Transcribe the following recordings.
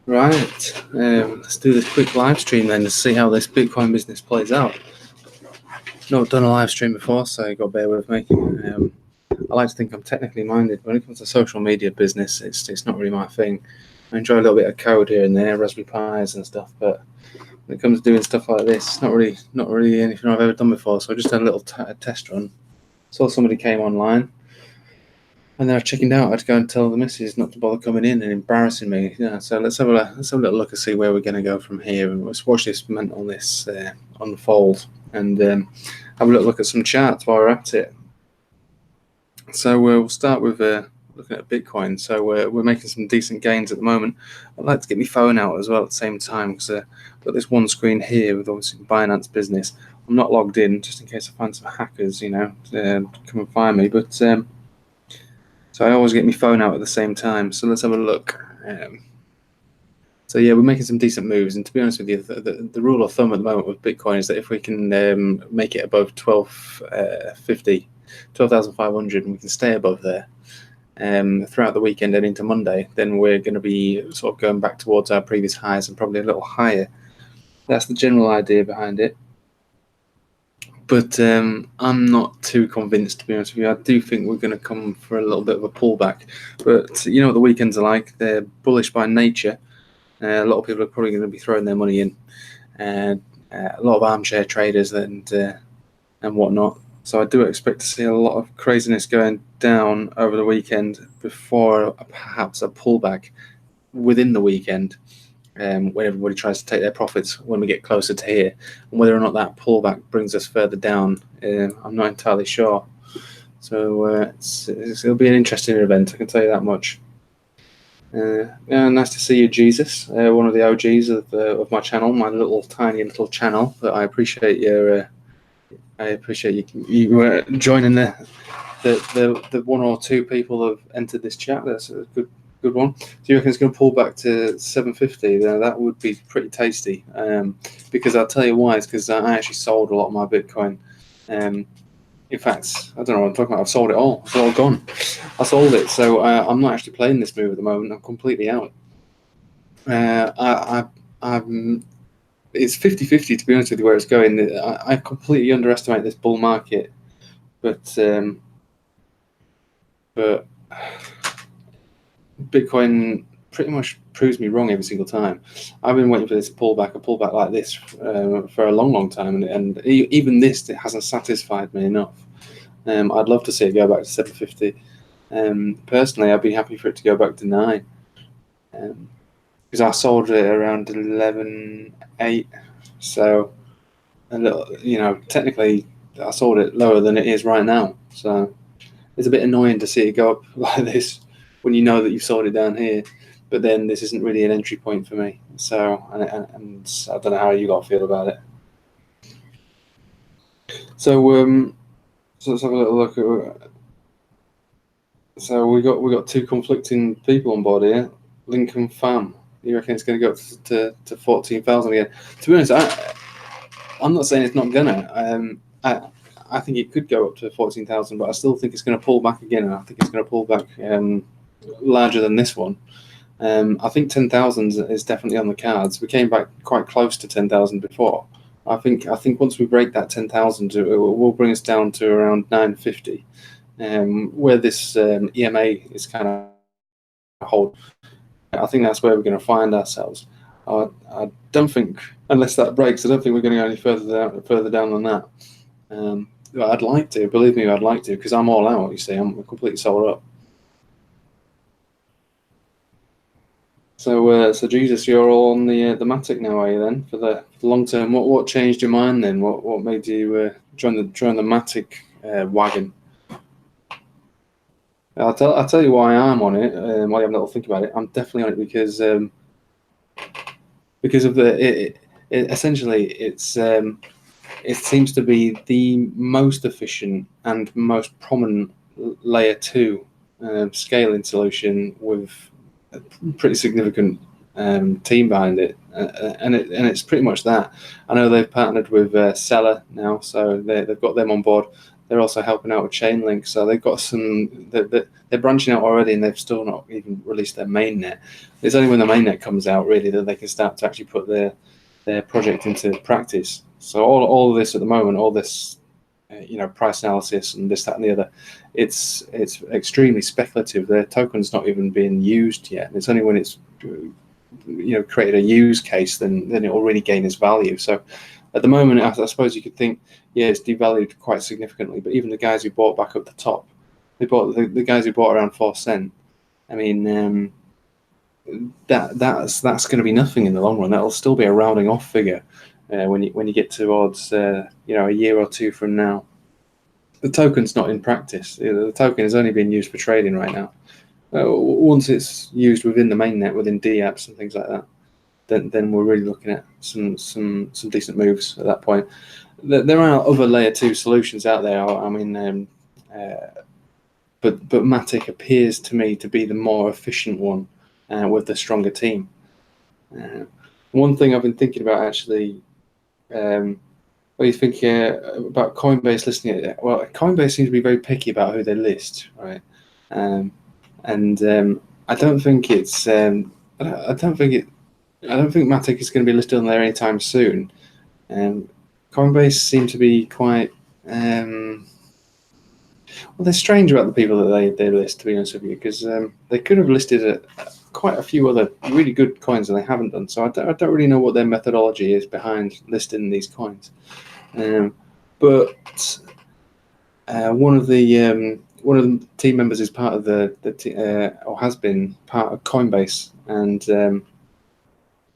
Right, let's do this quick live stream then to see how this Bitcoin business plays out. Not done a live stream before, so you got to bear with me. I like to think I'm technically minded. When it comes to social media business, it's not really my thing. I enjoy a little bit of code here and there, Raspberry Pis and stuff, but when it comes to doing stuff like this, it's not really anything I've ever done before. So I just had a little test run. Saw somebody came online, and then I chickened out. I had to go and tell the missus not to bother coming in and embarrassing me. Yeah, so let's have a little look and see where we're going to go from here. And let's watch this mentalness unfold and have a little look at some charts while we're at it. So we'll start with looking at Bitcoin. So we're making some decent gains at the moment. I'd like to get my phone out as well at the same time because I've got this one screen here with obviously Binance Business. I'm not logged in just in case I find some hackers, come and find me. But so I always get my phone out at the same time. So let's have a look. So yeah, we're making some decent moves. And to be honest with you, the rule of thumb at the moment with Bitcoin is that if we can make it above 12,500, and we can stay above there throughout the weekend and into Monday, then we're going to be sort of going back towards our previous highs and probably a little higher. That's the general idea behind it. But I'm not too convinced, to be honest with you. I do think we're going to come for a little bit of a pullback. But you know what the weekends are like. They're bullish by nature. A lot of people are probably going to be throwing their money in. A lot of armchair traders and whatnot. So I do expect to see a lot of craziness going down over the weekend before perhaps a pullback within the weekend. When everybody tries to take their profits when we get closer to here, and whether or not that pullback brings us further down, I'm not entirely sure. So it'll be an interesting event, I can tell you that much. Yeah, nice to see you, Jesus, one of the OGs of my channel, my tiny little channel. But I appreciate you joining the one or two people that have entered this chat. That's a good one. Do you reckon it's going to pull back to 750? That would be pretty tasty. Because I'll tell you why. It's because I actually sold a lot of my Bitcoin. In fact, I don't know what I'm talking about. I've sold it all. It's all gone. I sold it, so I'm not actually playing this move at the moment. I'm completely out. It's 50-50 to be honest with you where it's going. I completely underestimate this bull market, but Bitcoin pretty much proves me wrong every single time. I've been waiting for this pullback, a pullback like this, for a long time, and even this, it hasn't satisfied me enough. I'd love to see it go back to 750. Personally, I'd be happy for it to go back to 9, because I sold it around 11.8. So a little, technically, I sold it lower than it is right now. So it's a bit annoying to see it go up like this when you know that you've sold it down here, but then this isn't really an entry point for me. So, and I don't know how you got to feel about it. So, so let's have a little look at. So we got two conflicting people on board here. Lincoln Fam, you reckon it's going to go up to 14,000 again? To be honest, I'm not saying it's not gonna. I think it could go up to 14,000, but I still think it's going to pull back again, and I think it's going to pull back larger than this one. I think 10,000 is definitely on the cards. We came back quite close to 10,000 before. I think once we break that 10,000, it will bring us down to around 950, where this EMA is kind of hold. I think that's where we're going to find ourselves. I don't think, unless that breaks, I don't think we're going to go any further down than that. I'd like to, believe me, I'd like to, because I'm all out. You see, I'm completely sold up. So Jesus, you're all on the Matic now, are you? Then for the long term, what changed your mind then? What made you join the Matic wagon? I'll tell you why I'm on it. While you have a little think about it, I'm definitely on it because of essentially it seems to be the most efficient and most prominent layer 2 scaling solution with a pretty significant team behind it, and it's pretty much that. I know they've partnered with Seller now, so they've got them on board. they're also helping out with Chainlink. So they've got some. They're branching out already, and they've still not even released their mainnet. It's only when the mainnet comes out really that they can start to actually put their project into practice. So all of this at the moment, all this price analysis and this, that, and the other, it's extremely speculative. Their token's not even being used yet. It's only when it's created a use case, then it will really gain its value. So at the moment, I suppose you could think, yeah, it's devalued quite significantly. But even the guys who bought back up the top, they bought the guys who bought around 4 cent. I mean, that's going to be nothing in the long run. That'll still be a rounding off figure when you get towards a year or two from now. The token's not in practice. The token is only being used for trading right now. Once it's used within the mainnet, within DApps and things like that, then we're really looking at some decent moves at that point. There are other layer 2 solutions out there. I mean, but Matic appears to me to be the more efficient one with the stronger team. One thing I've been thinking about actually. What do you think about Coinbase listing it? Well, Coinbase seems to be very picky about who they list, right? And I don't think it's. I don't think Matic is going to be listed on there anytime soon. Coinbase seem to be quite. Well, they're strange about the people that they list, to be honest with you, because they could have listed quite a few other really good coins and they haven't done. So I don't really know what their methodology is behind listing these coins. But one of the team members is part of or has been part of Coinbase, and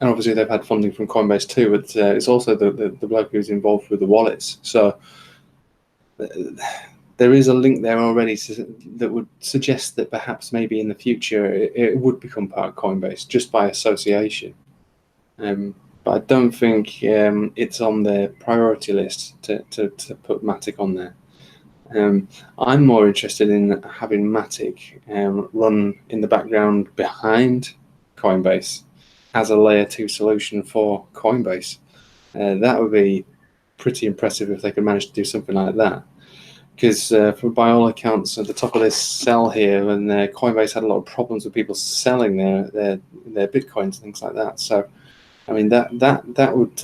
obviously they've had funding from Coinbase too. But it's also the bloke who's involved with the wallets. So there is a link there already that would suggest that perhaps maybe in the future it would become part of Coinbase just by association. But I don't think it's on their priority list to put Matic on there. I'm more interested in having Matic run in the background behind Coinbase as a layer 2 solution for Coinbase. That would be pretty impressive if they could manage to do something like that. Because by all accounts, at the top of this cell here, and Coinbase had a lot of problems with people selling their bitcoins and things like that. So, I mean that would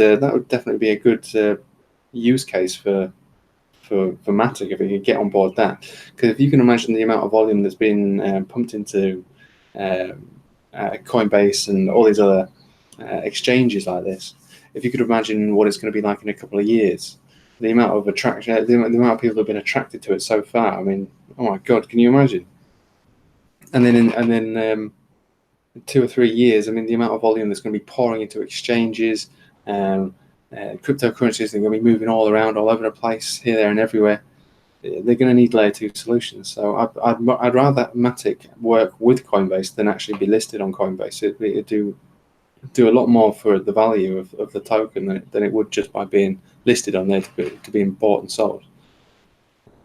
definitely be a good use case for Matic if we could get on board that. Because if you can imagine the amount of volume that's been pumped into Coinbase and all these other exchanges like this, if you could imagine what it's going to be like in a couple of years. The amount of attraction, the amount of people who have been attracted to it so far. I mean, oh my God, can you imagine? And then in 2 or 3 years, I mean, the amount of volume that's going to be pouring into exchanges, cryptocurrencies, they're going to be moving all around, all over the place, here, there, and everywhere. They're going to need layer 2 solutions. So I'd rather Matic work with Coinbase than actually be listed on Coinbase. It'd do a lot more for the value of the token than it would just by being listed on there to being bought and sold.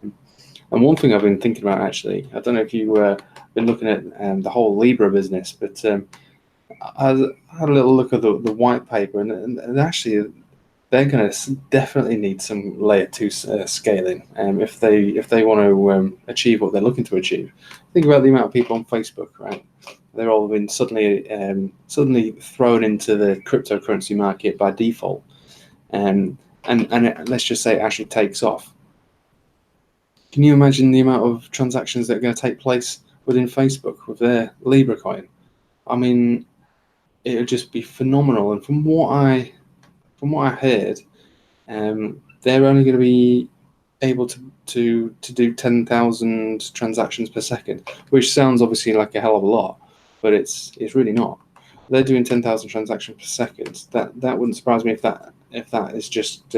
And one thing I've been thinking about actually, I don't know if you've been looking at the whole Libra business, but I had a little look at the white paper, and actually they're going to definitely need some layer 2 scaling if they want to achieve what they're looking to achieve. Think about the amount of people on Facebook, right? They're all been suddenly thrown into the cryptocurrency market by default, and let's just say it actually takes off. Can you imagine the amount of transactions that are going to take place within Facebook with their Libra coin? I mean, it would just be phenomenal. And from what I heard, they're only going to be able to do 10,000 transactions per second, which sounds obviously like a hell of a lot, but it's really not. They're doing 10,000 transactions per second. That wouldn't surprise me if that is just.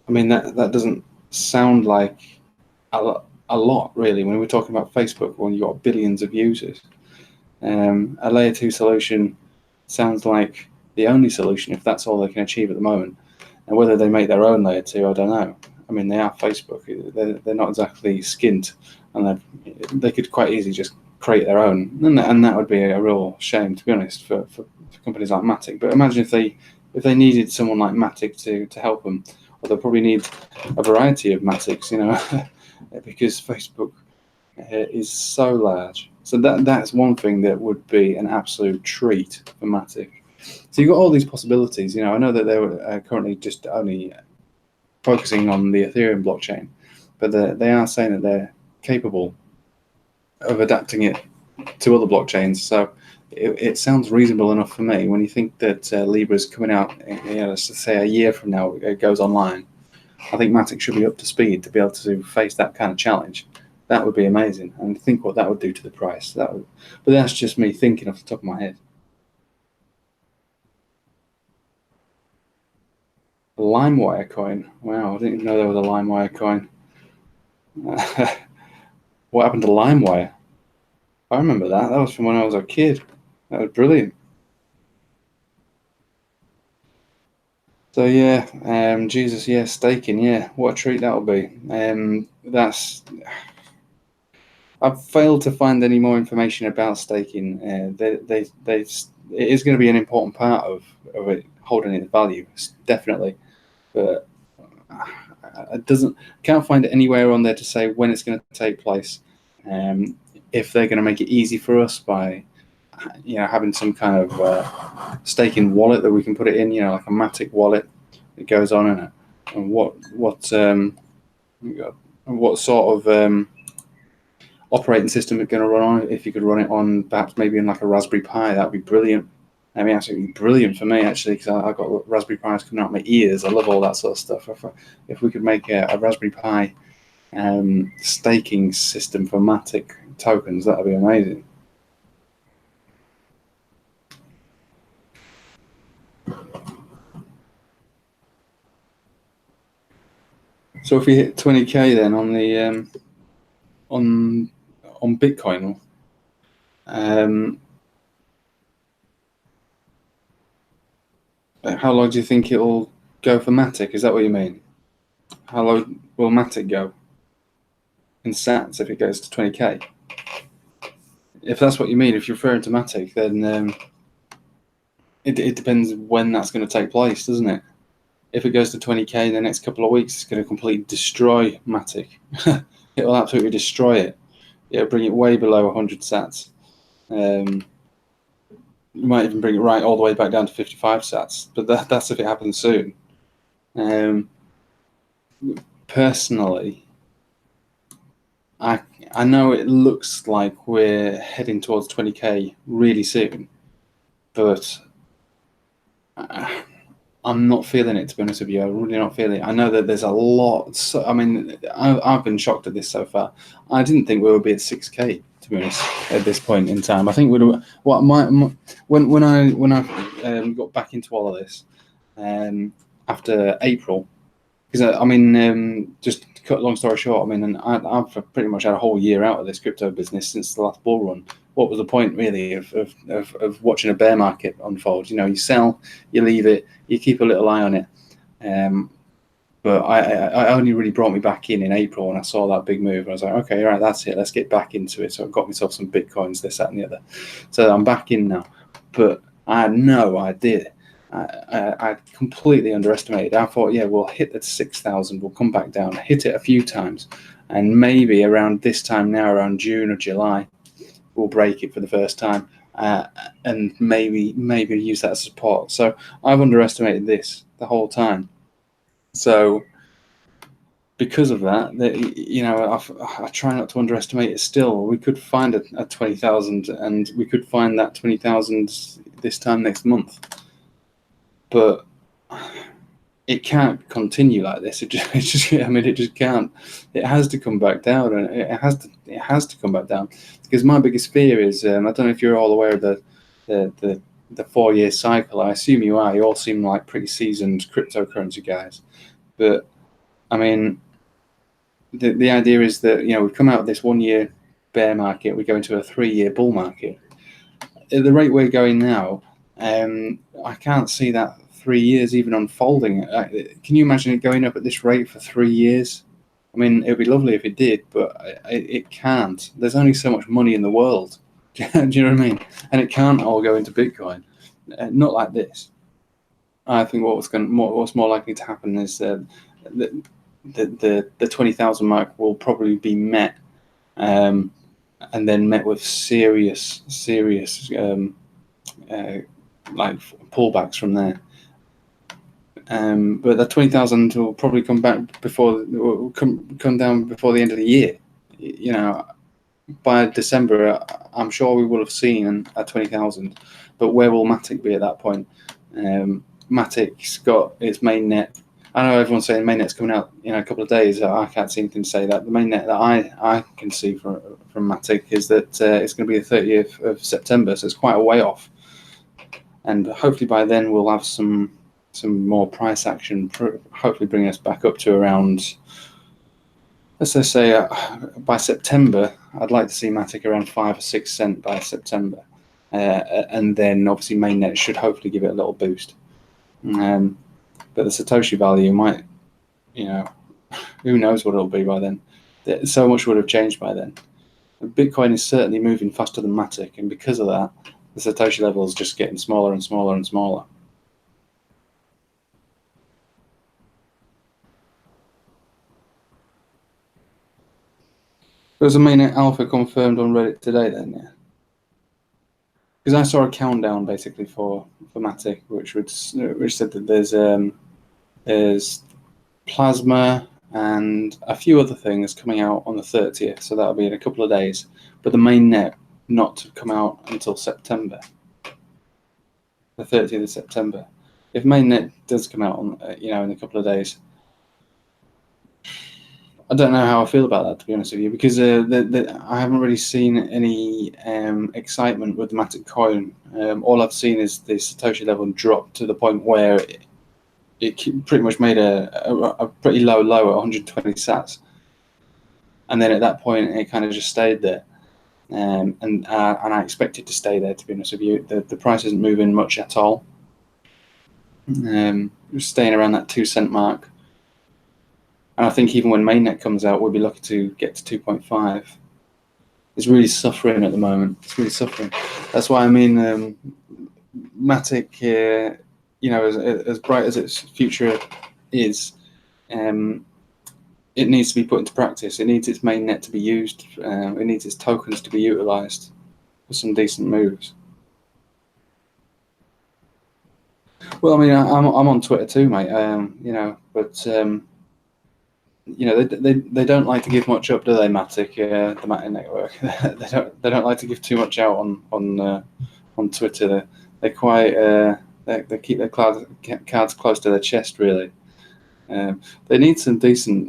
I mean that doesn't sound like a lot really when we're talking about Facebook when you've got billions of users. A layer 2 solution sounds like the only solution if that's all they can achieve at the moment. And whether they make their own layer 2, I don't know. I mean, they are Facebook. They're not exactly skint, and they could quite easily just create their own. And that would be a real shame, to be honest, for companies like Matic. But imagine if they needed someone like Matic to help them, or they'll probably need a variety of Matics, because Facebook is so large. So that's one thing that would be an absolute treat for Matic. So you've got all these possibilities. I know that they're currently just only focusing on the Ethereum blockchain, but they are saying that they're capable of adapting it to other blockchains. So it sounds reasonable enough for me. When you think that Libra is coming out, let's say a year from now, it goes online, I think Matic should be up to speed to be able to face that kind of challenge. That would be amazing. And think what that would do to the price. But that's just me thinking off the top of my head. LimeWire coin. Wow, I didn't even know there was a LimeWire coin. What happened to LimeWire? I remember that. That was from when I was a kid. That was brilliant. So yeah, Jesus, yeah, staking, yeah, what a treat that'll be. I've failed to find any more information about staking. It is going to be an important part of it holding its value, definitely, but can't find it anywhere on there to say when it's going to take place. If they're going to make it easy for us by having some kind of staking wallet that we can put it in, like a Matic wallet that goes on in it, and what sort of operating system it's going to run on. If you could run it on perhaps maybe in like a Raspberry Pi, that'd be brilliant. I mean, absolutely brilliant for me, actually, because I've got Raspberry Pis coming out my ears. I love all that sort of stuff. If we could make a Raspberry Pi staking system for Matic tokens, that would be amazing. So if we hit 20k then on the on Bitcoin, how long do you think it'll go for Matic? Is that what you mean? How low will Matic go in sats if it goes to 20k? If that's what you mean, if you're referring to Matic, then it depends when that's going to take place, doesn't it? If it goes to 20k in the next couple of weeks, it's going to completely destroy Matic. It will absolutely destroy it. It'll bring it way below 100 sats. You might even bring it right all the way back down to 55 sats, but that's if it happens soon. Personally, I know it looks like we're heading towards 20k really soon, but I'm not feeling it, to be honest with you. I'm really not feeling it. I know that there's a lot. So, I mean, I've been shocked at this so far. I didn't think we would be at 6k, to be honest, at this point in time. I think when I got back into all of this after April, because just to cut a long story short, I've pretty much had a whole year out of this crypto business since the last bull run. What was the point really of watching a bear market unfold? You sell, you leave it, you keep a little eye on it. But I only really brought me back in April when I saw that big move. I was like, okay, all right, that's it. Let's get back into it. So I got myself some Bitcoins, this, that, and the other. So I'm back in now. But I had no idea. I completely underestimated. I thought, yeah, we'll hit the 6,000. We'll come back down, hit it a few times. And maybe around this time now, around June or July, we'll break it for the first time. And maybe use that as support. So I've underestimated this the whole time. So because of that, I try not to underestimate it still. We could find a 20,000, and we could find that 20,000 this time next month. But it can't continue like this. It just can't. It has to come back down, and it has to come back down. Because my biggest fear is, I don't know if you're all aware of the 4-year cycle. I assume you are. You all seem like pretty seasoned cryptocurrency guys. But I mean, the idea is that we've come out of this 1-year bear market, we go into a 3-year bull market. At the rate we're going now, I can't see that 3 years even unfolding. Can you imagine it going up at this rate for 3 years? I mean, it would be lovely if it did, but it can't. There's only so much money in the world. Do you know what I mean? And it can't all go into Bitcoin. Not like this. I think what's more likely to happen is the 20,000 mark will probably be met, and then met with serious like pullbacks from there. But the 20,000 will probably come back will come down before the end of the year. You know, by December, I'm sure we will have seen a 20,000. But where will Matic be at that point? Matic's got its mainnet. I know everyone's saying mainnet's coming out in a couple of days. I can't see anything to say that. The mainnet that I can see from Matic is that it's going to be the 30th of September, so it's quite a way off. And hopefully by then we'll have some more price action, hopefully bringing us back up to around, let's just say by September, I'd like to see Matic around 5 or 6 cents by September. And then obviously mainnet should hopefully give it a little boost. But the Satoshi value might, who knows what it'll be by then. So much would have changed by then. Bitcoin is certainly moving faster than Matic, and because of that, the Satoshi level is just getting smaller and smaller and smaller. Was the mainnet alpha confirmed on Reddit today then? Yeah. Because I saw a countdown basically for Matic, which said that there's Plasma and a few other things coming out on the 30th, so that'll be in a couple of days. But the mainnet not to come out until September, the 30th of September. If mainnet does come out on in a couple of days, I don't know how I feel about that, to be honest with you, because I haven't really seen any excitement with the Matic coin. All I've seen is the Satoshi level drop to the point where it pretty much made a pretty low at 120 sats, and then at that point it kind of just stayed there. And I expect it to stay there, to be honest with you. The price isn't moving much at all. Just staying around that 2 cent mark. And I think even when mainnet comes out, we'll be lucky to get to 2.5. It's really suffering at the moment. It's really suffering. That's why I mean, Matic, as bright as its future is, it needs to be put into practice. It needs its mainnet to be used. It needs its tokens to be utilized for some decent moves. Well, I mean, I'm on Twitter too, mate. But they don't like to give much up, do they, Matic? The Matic network. they don't like to give too much out on Twitter. They're quite they keep their cards close to their chest, really. They need some decent.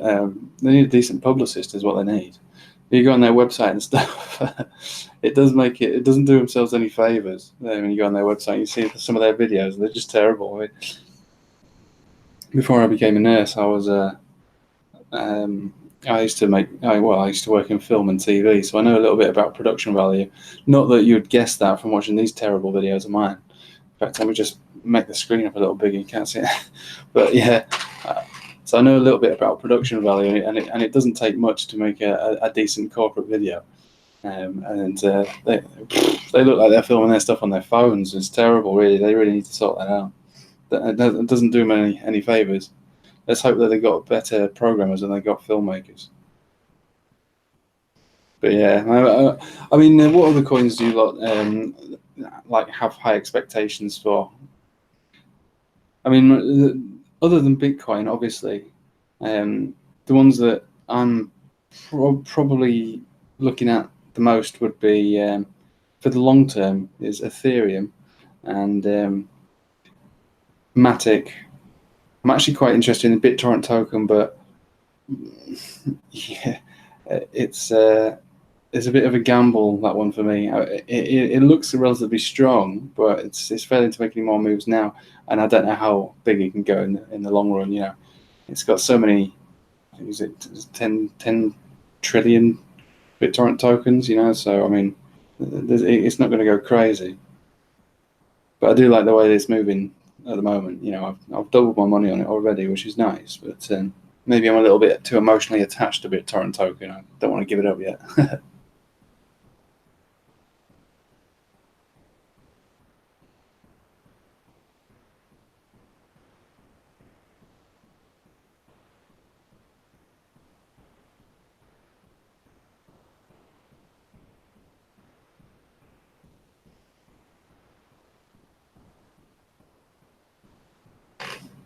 They need a decent publicist, is what they need. You go on their website and stuff. It doesn't do themselves any favors. When you go on their website, you see some of their videos. They're just terrible. I mean, before I became a nurse, I was I used to work in film and TV, so I know a little bit about production value. Not that you'd guess that from watching these terrible videos of mine. In fact, let me just make the screen up a little bigger. You can't see it, but yeah. So I know a little bit about production value, and it doesn't take much to make a decent corporate video. They look like they're filming their stuff on their phones. It's terrible, really. They really need to sort that out. It doesn't do them any favors. Let's hope that they got better programmers than they got filmmakers. But yeah, I mean, what other coins do you lot have high expectations for? I mean, other than Bitcoin, obviously, the ones that I'm probably looking at the most would be, for the long term, is Ethereum and Matic. I'm actually quite interested in the BitTorrent token, but yeah, it's a bit of a gamble, that one for me. It looks relatively strong, but it's failing to make any more moves now, and I don't know how big it can go in the long run. It's got so many. Is it 10 trillion BitTorrent tokens? So I mean, it's not going to go crazy. But I do like the way it's moving at the moment. I've doubled my money on it already, which is nice. But maybe I'm a little bit too emotionally attached to BitTorrent token. I don't want to give it up yet.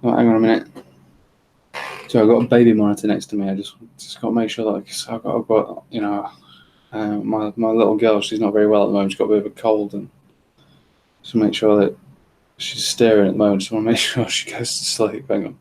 Oh, hang on a minute. So I've got a baby monitor next to me. I just got to make sure that I've got you know, my little girl. She's not very well at the moment. She's got a bit of a cold, and just make sure that she's staring at the moment. Just want to make sure she goes to sleep. Hang on.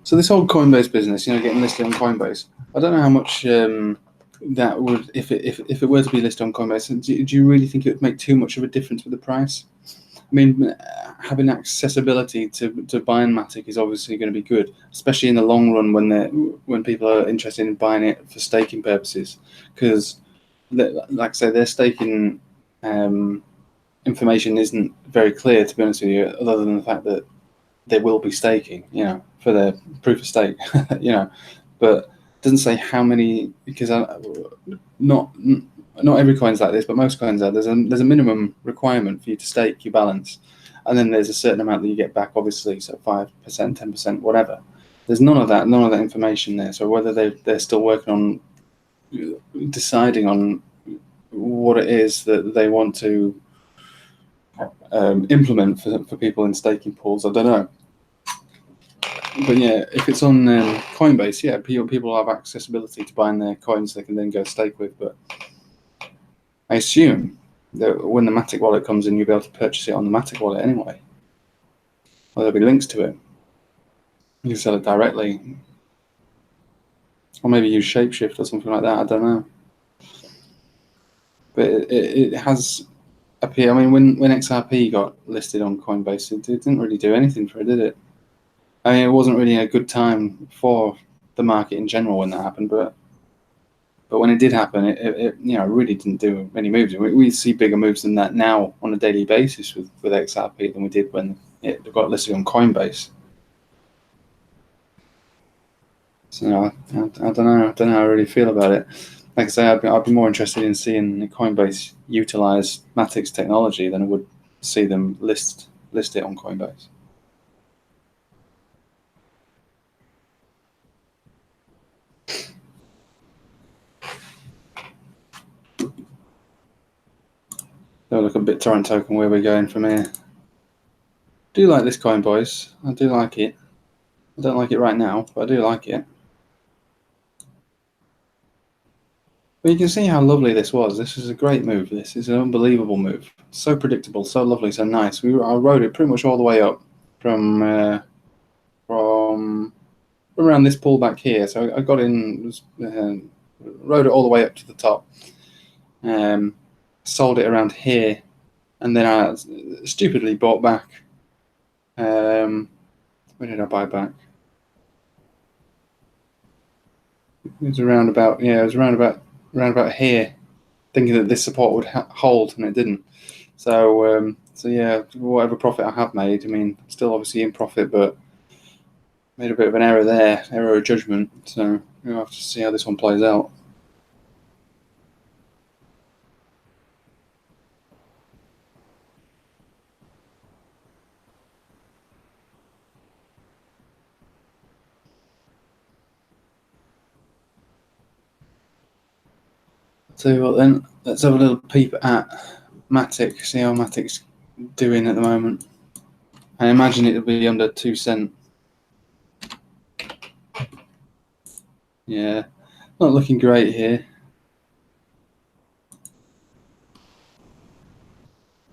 So this whole Coinbase business, getting listed on Coinbase, I don't know how much that would, if it were to be listed on Coinbase, do you really think it would make too much of a difference with the price? I mean, having accessibility to buying Matic is obviously going to be good, especially in the long run when people are interested in buying it for staking purposes, because, like I say, their staking information isn't very clear, to be honest with you, other than the fact that they will be staking, for their proof of stake, but it doesn't say how many, because not every coin's like this, but most coins are. There's a minimum requirement for you to stake your balance, and then there's a certain amount that you get back, obviously, so 5%, 10%, whatever. There's none of that information there. So whether they're still working on deciding on what it is that they want to implement for people in staking pools, I don't know. But yeah, if it's on Coinbase, yeah, people have accessibility to buying their coins they can then go stake with. But I assume that when the Matic wallet comes in, you'll be able to purchase it on the Matic wallet anyway. Or there'll be links to it. You can sell it directly. Or maybe use Shapeshift or something like that, I don't know. But it has appeared. I mean, when XRP got listed on Coinbase, it didn't really do anything for it, did it? I mean, it wasn't really a good time for the market in general when that happened, but when it did happen, it really didn't do many moves. We see bigger moves than that now on a daily basis with XRP than we did when it got listed on Coinbase. So I don't know how I really feel about it. Like I say, I'd be more interested in seeing Coinbase utilize Matic's technology than I would see them list it on Coinbase. They'll look a bit BitTorrent token where we're going from here. I do like this coin, boys. I do like it. I don't like it right now, but I do like it. But you can see how lovely this was. This is a great move. This is an unbelievable move. So predictable, so lovely, so nice. I rode it pretty much all the way up from around this pullback here. So I got in, rode it all the way up to the top. Sold it around here, and then I stupidly bought back. Where did I buy back? It was around about here, thinking that this support would hold, and it didn't. So yeah, whatever profit I have made, I mean, still obviously in profit, but made a bit of an error there, error of judgment. So we'll have to see how this one plays out. Tell you what then, let's have a little peep at Matic, see how Matic's doing at the moment. I imagine it'll be under 2 cents. Yeah, not looking great here.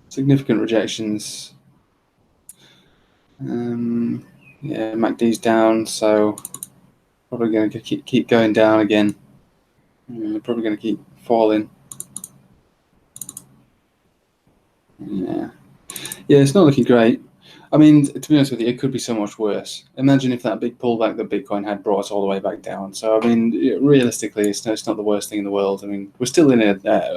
Significant rejections. Yeah, MACD's down, so probably going to keep going down again. Probably going to keep falling. Yeah, it's not looking great. I mean, to be honest with you, it could be so much worse. Imagine if that big pullback that Bitcoin had brought us all the way back down. So, I mean, realistically, it's not the worst thing in the world. I mean, we're still in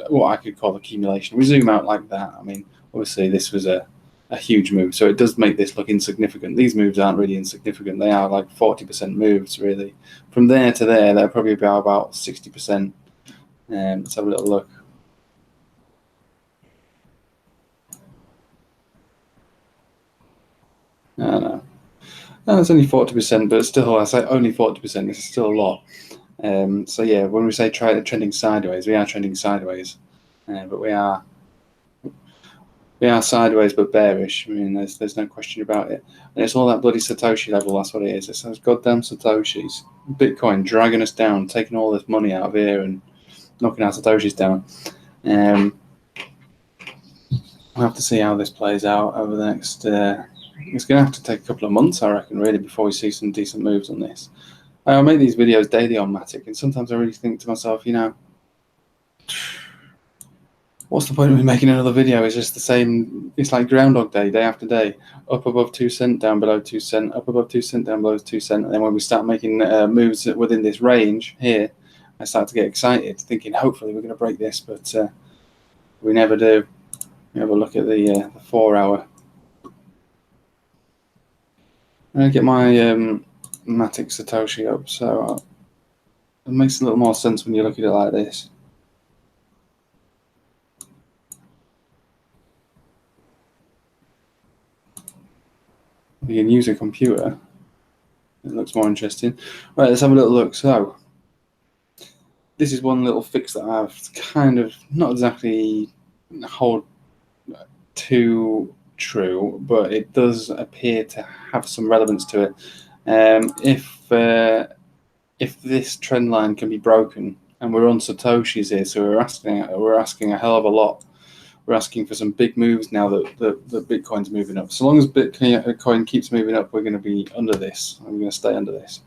what I could call accumulation. We zoom out like that. I mean, obviously, this was a huge move. So it does make this look insignificant. These moves aren't really insignificant. They are like 40% moves, really. From there to there, they're probably about 60%. Let's have a little look. I don't know. No, it's only 40%, but still, I say only 40%. This is still a lot. So yeah, when we say trending sideways, we are trending sideways, but we are sideways but bearish. I mean, there's no question about it. And it's all that bloody Satoshi level. That's what it is. It's those goddamn Satoshis. Bitcoin dragging us down, taking all this money out of here and knocking our Satoshis down. We'll have to see how this plays out over the next. It's going to have to take a couple of months, I reckon, really, before we see some decent moves on this. I make these videos daily on Matic, and sometimes I really think to myself, you know, what's the point of me making another video? It's just the same. It's like Groundhog Day, day after day. Up above 2 cents, down below 2 cents, up above 2 cents, down below 2 cents. And then when we start making moves within this range here, I start to get excited, thinking hopefully we're going to break this, but we never do. We have a look at the 4 hour. I'm going to get my Matic Satoshi up, so it makes a little more sense when you look at it like this. You can use a computer. It looks more interesting. Right, let's have a little look. So, this is one little fix that I've kind of not exactly hold too true, but it does appear to have some relevance to it. If this trend line can be broken, and we're on Satoshis here, so we're asking a hell of a lot. We're asking for some big moves now that Bitcoin's moving up. So long as Bitcoin keeps moving up, we're going to be under this. I'm going to stay under this.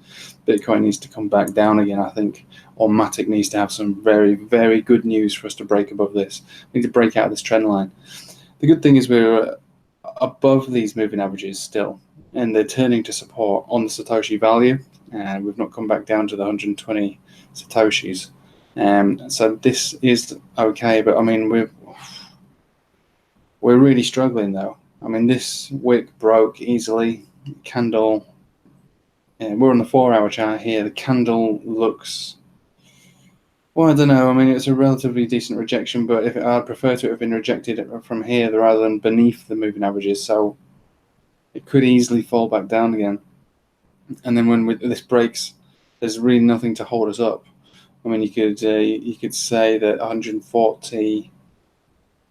Bitcoin needs to come back down again, I think. Or Matic needs to have some very, very good news for us to break above this. We need to break out of this trend line. The good thing is we're above these moving averages still, and they're turning to support on the Satoshi value. And we've not come back down to the 120 Satoshis. So this is okay, but I mean, we're really struggling though. I mean, this wick broke easily. Candle, we're on the 4 hour chart here. The candle looks, well, I don't know. I mean, it's a relatively decent rejection, but I'd prefer to have been rejected from here rather than beneath the moving averages. So it could easily fall back down again. And then when this breaks, there's really nothing to hold us up. I mean, you could say that 140.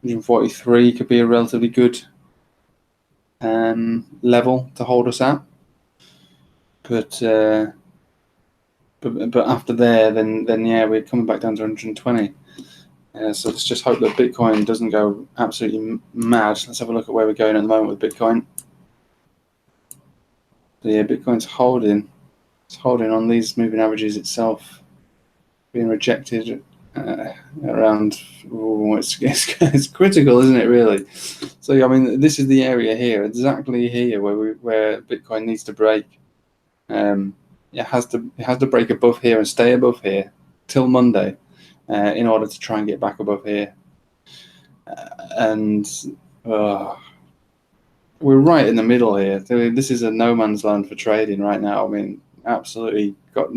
143 could be a relatively good level to hold us at, but after there, then yeah, we're coming back down to 120. So let's just hope that Bitcoin doesn't go absolutely mad. Let's have a look at where we're going at the moment with Bitcoin. So yeah, Bitcoin's holding. It's holding on these moving averages itself, being rejected. Around, it's critical, isn't it? Really. So I mean, this is the area here, exactly here, where Bitcoin needs to break. It has to break above here and stay above here till Monday, in order to try and get back above here. And we're right in the middle here. This is a no man's land for trading right now. I mean, absolutely got.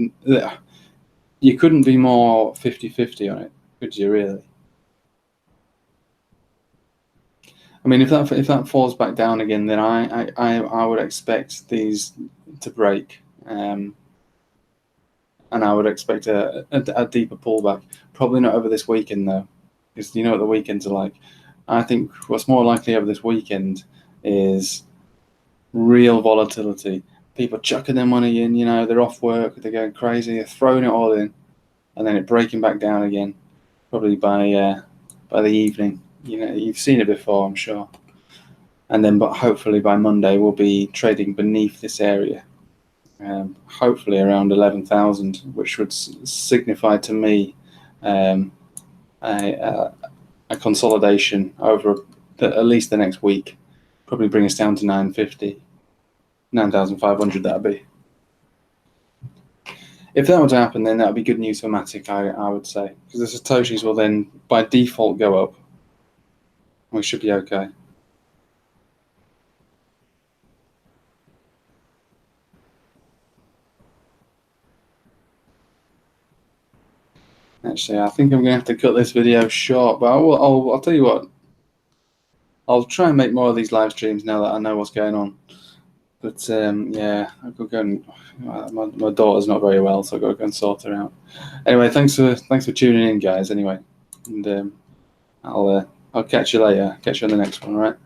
You couldn't be more 50-50 on it, could you really? I mean, if that falls back down again, then I would expect these to break, and I would expect a deeper pullback. Probably not over this weekend though, because you know what the weekends are like. I think what's more likely over this weekend is real volatility. People chucking their money in, you know, they're off work, they're going crazy, they're throwing it all in, and then it breaking back down again, probably by the evening. You know, you've seen it before, I'm sure. And then, but hopefully by Monday we'll be trading beneath this area, hopefully around 11,000, which would signify to me a consolidation over at least the next week. Probably bring us down to 950. 9,500, that'd be. If that were to happen, then that would be good news for Matic, I would say, because the Satoshis will then by default go up. We should be okay. Actually, I think I'm going to have to cut this video short, but I'll tell you what. I'll try and make more of these live streams now that I know what's going on. But yeah, I've got to go and my daughter's not very well, so I've got to go and sort her out. Anyway, thanks for tuning in, guys. Anyway, and I'll catch you later. Catch you on the next one. All right.